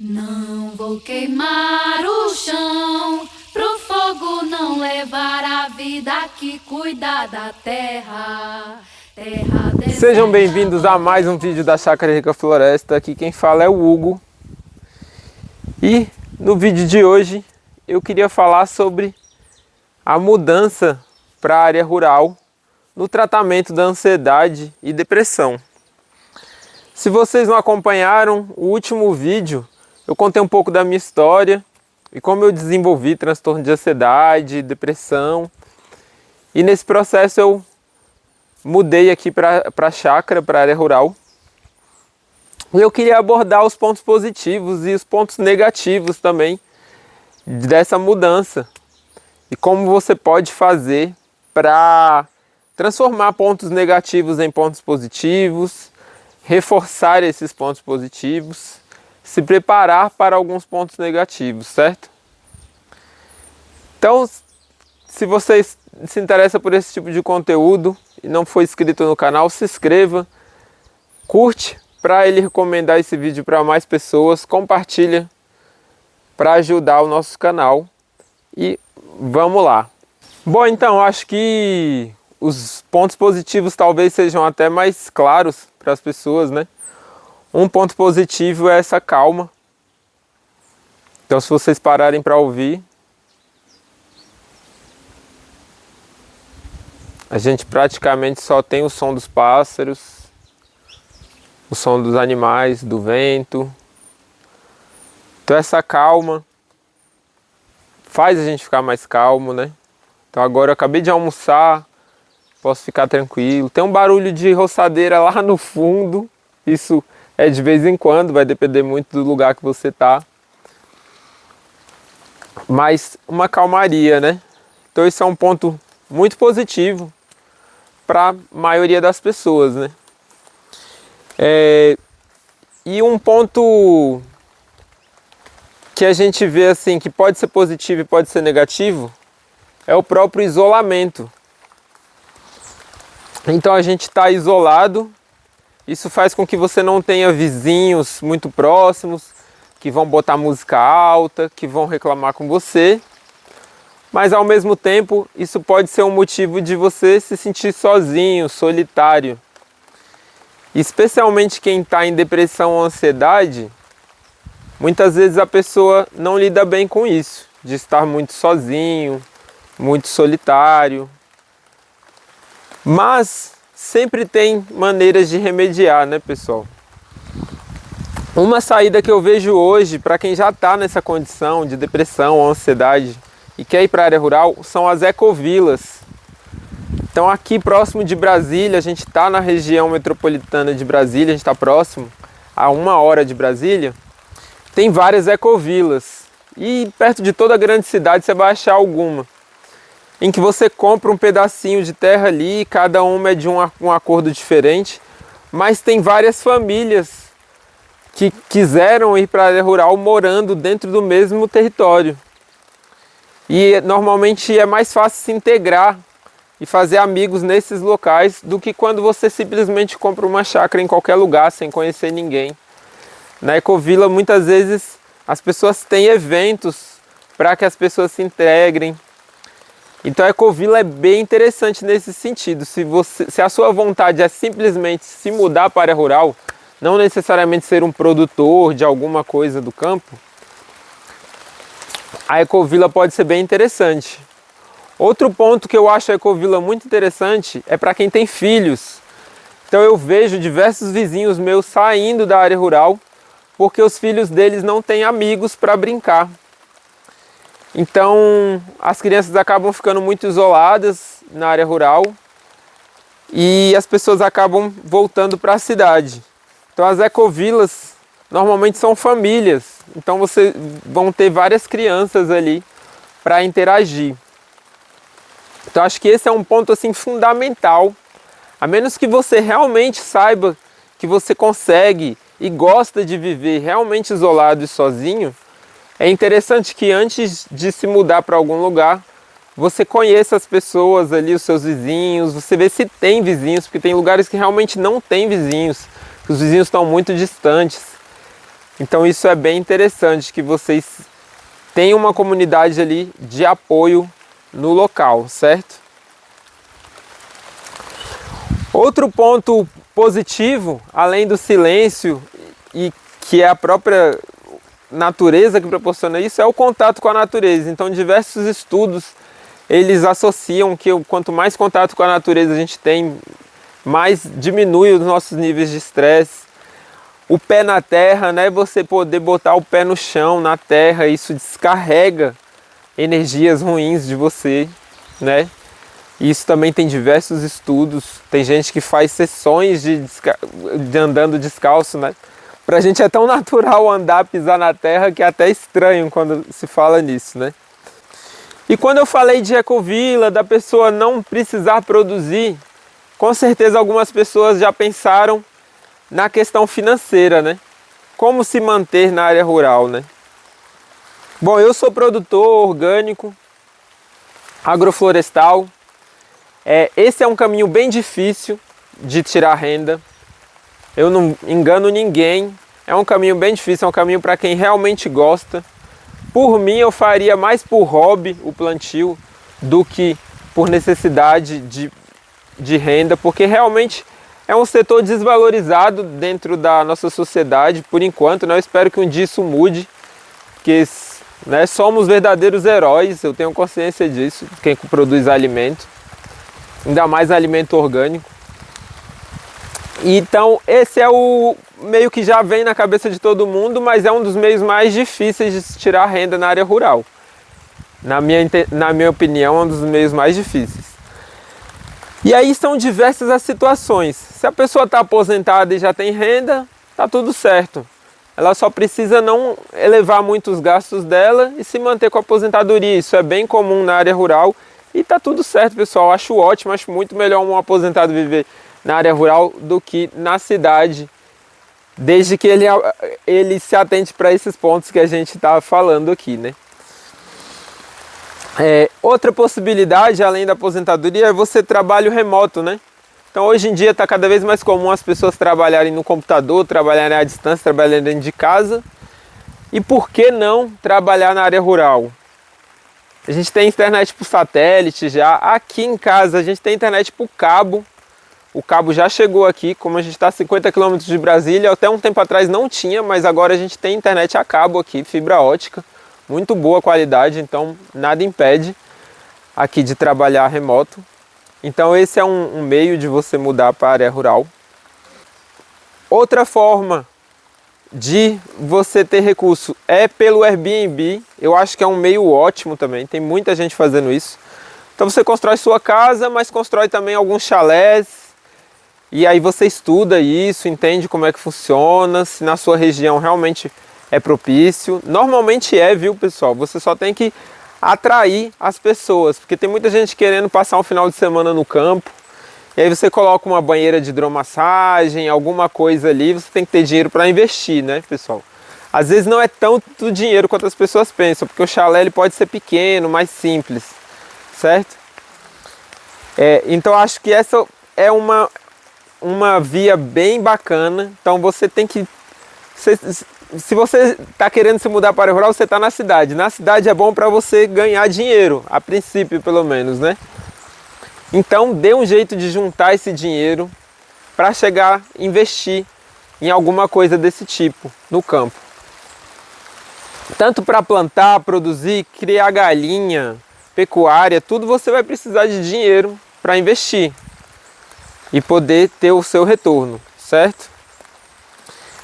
Não vou queimar o chão, pro fogo não levar a vida que cuida da terra. Sejam bem-vindos a mais um vídeo da Chácara Rica Floresta. Aqui quem fala é o Hugo. E no vídeo de hoje eu queria falar sobre a mudança para a área rural no tratamento da ansiedade e depressão. Se vocês não acompanharam o último vídeo, eu contei um pouco da minha história e como eu desenvolvi transtorno de ansiedade, depressão. E nesse processo eu mudei aqui para a chácara, para a área rural. E eu queria abordar os pontos positivos e os pontos negativos também dessa mudança. E como você pode fazer para transformar pontos negativos em pontos positivos, reforçar esses pontos positivos, se preparar para alguns pontos negativos, certo? Então, se você se interessa por esse tipo de conteúdo e não for inscrito no canal, se inscreva, curte para ele recomendar esse vídeo para mais pessoas, compartilha para ajudar o nosso canal e vamos lá. Bom, então, acho que os pontos positivos talvez sejam até mais claros para as pessoas, né? Um ponto positivo é essa calma. Então, se vocês pararem para ouvir, a gente praticamente só tem o som dos pássaros, o som dos animais, do vento. Então, essa calma faz a gente ficar mais calmo, né? Então, agora eu acabei de almoçar, posso ficar tranquilo. Tem um barulho de roçadeira lá no fundo, isso é de vez em quando, vai depender muito do lugar que você está. Mas uma calmaria, né? Então esse é um ponto muito positivo para a maioria das pessoas, né? E um ponto que a gente vê assim, que pode ser positivo e pode ser negativo, é o próprio isolamento. Então a gente está isolado. Isso faz com que você não tenha vizinhos muito próximos, que vão botar música alta, que vão reclamar com você. Mas ao mesmo tempo, isso pode ser um motivo de você se sentir sozinho, solitário. Especialmente quem está em depressão ou ansiedade, muitas vezes a pessoa não lida bem com isso, de estar muito sozinho, muito solitário. Mas sempre tem maneiras de remediar, né, pessoal? Uma saída que eu vejo hoje para quem já está nessa condição de depressão ou ansiedade e quer ir para a área rural são as ecovilas. Então aqui próximo de Brasília, a gente está na região metropolitana de Brasília, a gente está próximo a 1 hora de Brasília, tem várias ecovilas e perto de toda grande cidade você vai achar alguma, em que você compra um pedacinho de terra ali, cada uma é de um acordo diferente, mas tem várias famílias que quiseram ir para a área rural morando dentro do mesmo território. E normalmente é mais fácil se integrar e fazer amigos nesses locais do que quando você simplesmente compra uma chácara em qualquer lugar sem conhecer ninguém. Na ecovila muitas vezes as pessoas têm eventos para que as pessoas se integrem. Então a ecovila é bem interessante nesse sentido. Se a sua vontade é simplesmente se mudar para a área rural, não necessariamente ser um produtor de alguma coisa do campo, a ecovila pode ser bem interessante. Outro ponto que eu acho a ecovila muito interessante é para quem tem filhos. Então eu vejo diversos vizinhos meus saindo da área rural porque os filhos deles não têm amigos para brincar. Então, as crianças acabam ficando muito isoladas na área rural e as pessoas acabam voltando para a cidade. Então, as ecovilas normalmente são famílias, então vocês vão ter várias crianças ali para interagir. Então, acho que esse é um ponto assim fundamental, a menos que você realmente saiba que você consegue e gosta de viver realmente isolado e sozinho. É interessante que antes de se mudar para algum lugar, você conheça as pessoas ali, os seus vizinhos, você vê se tem vizinhos, porque tem lugares que realmente não tem vizinhos, os vizinhos estão muito distantes. Então isso é bem interessante, que vocês tenham uma comunidade ali de apoio no local, certo? Outro ponto positivo, além do silêncio, e que é a própria natureza que proporciona isso, é o contato com a natureza. Então diversos estudos, eles associam que quanto mais contato com a natureza a gente tem, mais diminui os nossos níveis de estresse. O pé na terra, né? Você poder botar o pé no chão, na terra, isso descarrega energias ruins de você, né? Isso também tem diversos estudos. Tem gente que faz sessões de andando descalço, né? Pra gente é tão natural andar, pisar na terra, que é até estranho quando se fala nisso, né? E quando eu falei de ecovila, da pessoa não precisar produzir, com certeza algumas pessoas já pensaram na questão financeira, né? Como se manter na área rural, né? Bom, eu sou produtor orgânico, agroflorestal. Esse é um caminho bem difícil de tirar renda. Eu não engano ninguém. É um caminho bem difícil, é um caminho para quem realmente gosta. Por mim, eu faria mais por hobby o plantio do que por necessidade de renda, porque realmente é um setor desvalorizado dentro da nossa sociedade, por enquanto, né? Eu espero que um dia isso mude, porque, né, somos verdadeiros heróis, eu tenho consciência disso, quem produz alimento, ainda mais alimento orgânico. Então esse é o meio que já vem na cabeça de todo mundo, mas é um dos meios mais difíceis de se tirar renda na área rural. Na minha opinião, é um dos meios mais difíceis. E aí são diversas as situações. Se a pessoa está aposentada e já tem renda, está tudo certo. Ela só precisa não elevar muito os gastos dela e se manter com a aposentadoria. Isso é bem comum na área rural e está tudo certo, pessoal. Acho ótimo, acho muito melhor um aposentado viver na área rural do que na cidade, desde que ele se atente para esses pontos que a gente está falando aqui, né? Outra possibilidade, além da aposentadoria, é você trabalho remoto, né? Então hoje em dia está cada vez mais comum as pessoas trabalharem no computador, trabalharem à distância, trabalharem dentro de casa. E por que não trabalhar na área rural? A gente tem internet por satélite já. Aqui em casa a gente tem internet por cabo. O cabo já chegou aqui, como a gente está a 50 km de Brasília, até um tempo atrás não tinha, mas agora a gente tem internet a cabo aqui, fibra ótica. Muito boa qualidade, então nada impede aqui de trabalhar remoto. Então esse é um meio de você mudar para a área rural. Outra forma de você ter recurso é pelo Airbnb. Eu acho que é um meio ótimo também, tem muita gente fazendo isso. Então você constrói sua casa, mas constrói também alguns chalés. E aí você estuda isso, entende como é que funciona, se na sua região realmente é propício. Normalmente viu, pessoal? Você só tem que atrair as pessoas, porque tem muita gente querendo passar um final de semana no campo. E aí você coloca uma banheira de hidromassagem, alguma coisa ali, você tem que ter dinheiro para investir, né, pessoal? Às vezes não é tanto dinheiro quanto as pessoas pensam, porque o chalé ele pode ser pequeno, mais simples, certo? Então acho que essa é uma via bem bacana. Então você tem que... Se você está querendo se mudar para a área rural, você está na cidade. Na cidade é bom para você ganhar dinheiro, a princípio pelo menos, né? Então dê um jeito de juntar esse dinheiro para chegar a investir em alguma coisa desse tipo no campo. Tanto para plantar, produzir, criar galinha, pecuária, tudo você vai precisar de dinheiro para investir e poder ter o seu retorno, certo?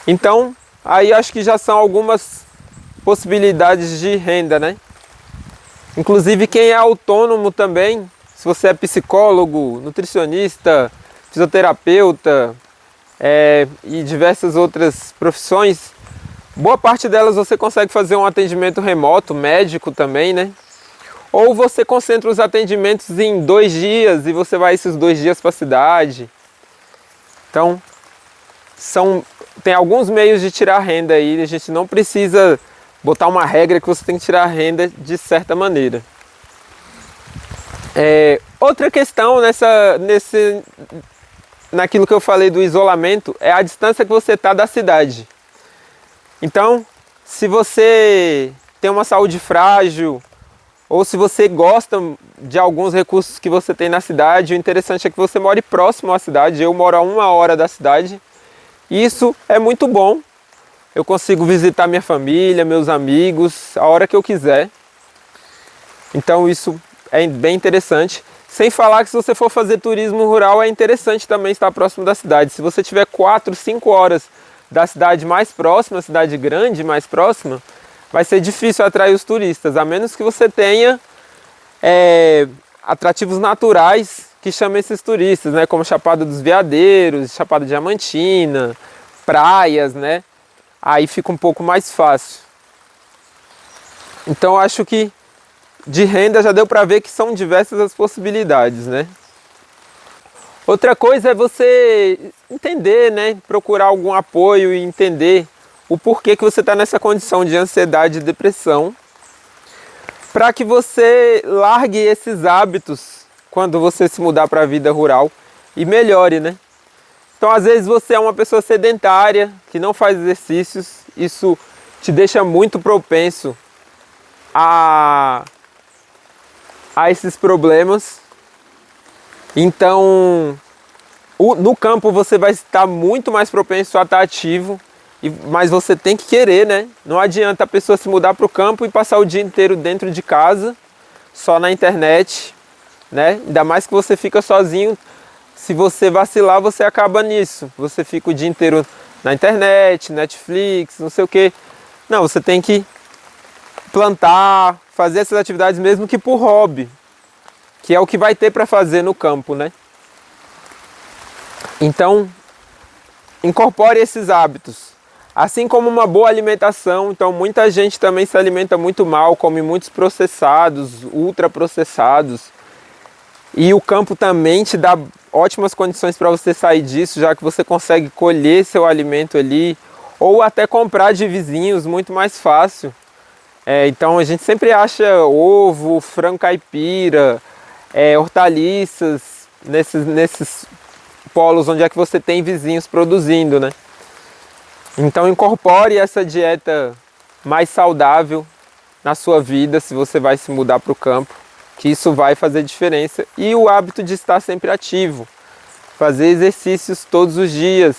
Então, aí acho que já são algumas possibilidades de renda, né? Inclusive quem é autônomo também, se você é psicólogo, nutricionista, fisioterapeuta e diversas outras profissões, boa parte delas você consegue fazer um atendimento remoto, médico também, né? Ou você concentra os atendimentos em 2 dias e você vai esses 2 dias para a cidade. Então, tem alguns meios de tirar renda aí, a gente não precisa botar uma regra que você tem que tirar renda de certa maneira. Outra questão naquilo que eu falei do isolamento é a distância que você está da cidade. Então, se você tem uma saúde frágil, ou se você gosta de alguns recursos que você tem na cidade, o interessante é que você more próximo à cidade. Eu moro a 1 hora da cidade. E isso é muito bom. Eu consigo visitar minha família, meus amigos, a hora que eu quiser. Então isso é bem interessante. Sem falar que se você for fazer turismo rural, é interessante também estar próximo da cidade. Se você tiver 4, 5 horas da cidade mais próxima, cidade grande mais próxima, vai ser difícil atrair os turistas, a menos que você tenha atrativos naturais que chamem esses turistas, né? Como Chapada dos Veadeiros, Chapada Diamantina, praias, né? Aí fica um pouco mais fácil. Então eu acho que de renda já deu para ver que são diversas as possibilidades, né? Outra coisa é você entender, né? Procurar algum apoio e entender o porquê que você está nessa condição de ansiedade e depressão, para que você largue esses hábitos quando você se mudar para a vida rural e melhore, né? Então, às vezes você é uma pessoa sedentária, que não faz exercícios, isso te deixa muito propenso a esses problemas. Então, no campo você vai estar muito mais propenso a estar ativo, mas você tem que querer, né? Não adianta a pessoa se mudar para o campo e passar o dia inteiro dentro de casa, só na internet, né? Ainda mais que você fica sozinho. Se você vacilar, você acaba nisso. Você fica o dia inteiro na internet, Netflix, não sei o quê. Não, você tem que plantar, fazer essas atividades mesmo que por hobby, que é o que vai ter para fazer no campo, né? Então, incorpore esses hábitos. Assim como uma boa alimentação. Então, muita gente também se alimenta muito mal, come muitos processados, ultraprocessados. E o campo também te dá ótimas condições para você sair disso, já que você consegue colher seu alimento ali, ou até comprar de vizinhos muito mais fácil. Então a gente sempre acha ovo, frango caipira, hortaliças nesses polos onde é que você tem vizinhos produzindo, né? Então incorpore essa dieta mais saudável na sua vida se você vai se mudar para o campo, que isso vai fazer diferença. E o hábito de estar sempre ativo, fazer exercícios todos os dias.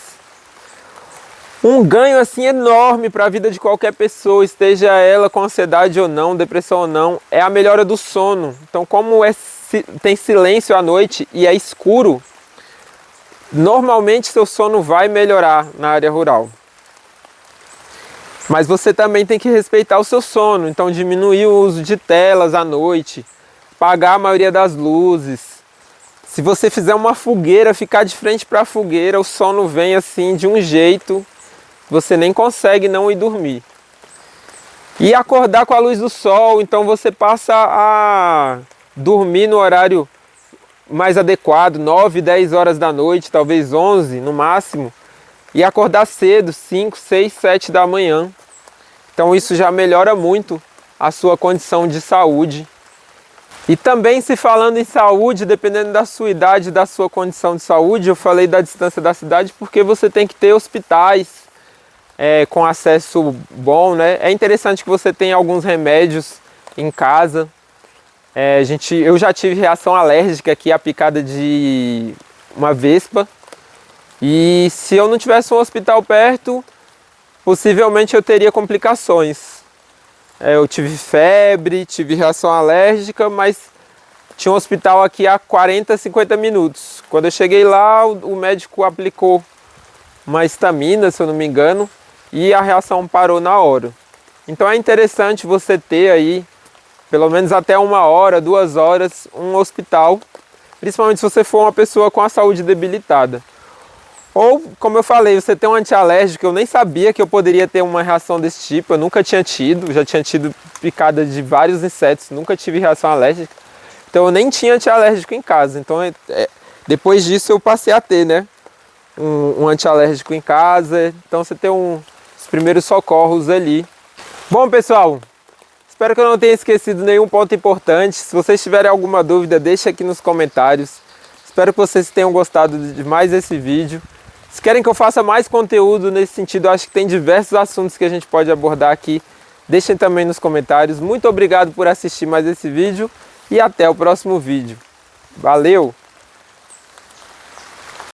Um ganho assim enorme para a vida de qualquer pessoa, esteja ela com ansiedade ou não, depressão ou não, é a melhora do sono. Então, como tem silêncio à noite e é escuro, normalmente seu sono vai melhorar na área rural. Mas você também tem que respeitar o seu sono, então diminuir o uso de telas à noite, apagar a maioria das luzes. Se você fizer uma fogueira, ficar de frente para a fogueira, o sono vem assim de um jeito, você nem consegue não ir dormir. E acordar com a luz do sol, então você passa a dormir no horário mais adequado, 9, 10 horas da noite, talvez 11 no máximo, e acordar cedo, 5, 6, 7 da manhã. Então isso já melhora muito a sua condição de saúde. E também, se falando em saúde, dependendo da sua idade, da sua condição de saúde, eu falei da distância da cidade porque você tem que ter hospitais com acesso bom, né? É interessante que você tenha alguns remédios em casa. Eu já tive reação alérgica aqui à picada de uma vespa. E se eu não tivesse um hospital perto, possivelmente eu teria complicações. Eu tive febre, tive reação alérgica, mas tinha um hospital aqui a 40, 50 minutos. Quando eu cheguei lá, o médico aplicou uma histamina, se eu não me engano, e a reação parou na hora. Então é interessante você ter aí, pelo menos até 1 hora, 2 horas, um hospital, principalmente se você for uma pessoa com a saúde debilitada. Ou, como eu falei, você tem um antialérgico, eu nem sabia que eu poderia ter uma reação desse tipo, eu nunca tinha tido, já tinha tido picada de vários insetos, nunca tive reação alérgica, então eu nem tinha antialérgico em casa. Então depois disso eu passei a ter, né, um antialérgico em casa, então você tem os primeiros socorros ali. Bom, pessoal, espero que eu não tenha esquecido nenhum ponto importante. Se vocês tiverem alguma dúvida, deixa aqui nos comentários. Espero que vocês tenham gostado de mais esse vídeo. Se querem que eu faça mais conteúdo nesse sentido, eu acho que tem diversos assuntos que a gente pode abordar aqui. Deixem também nos comentários. Muito obrigado por assistir mais esse vídeo e até o próximo vídeo. Valeu!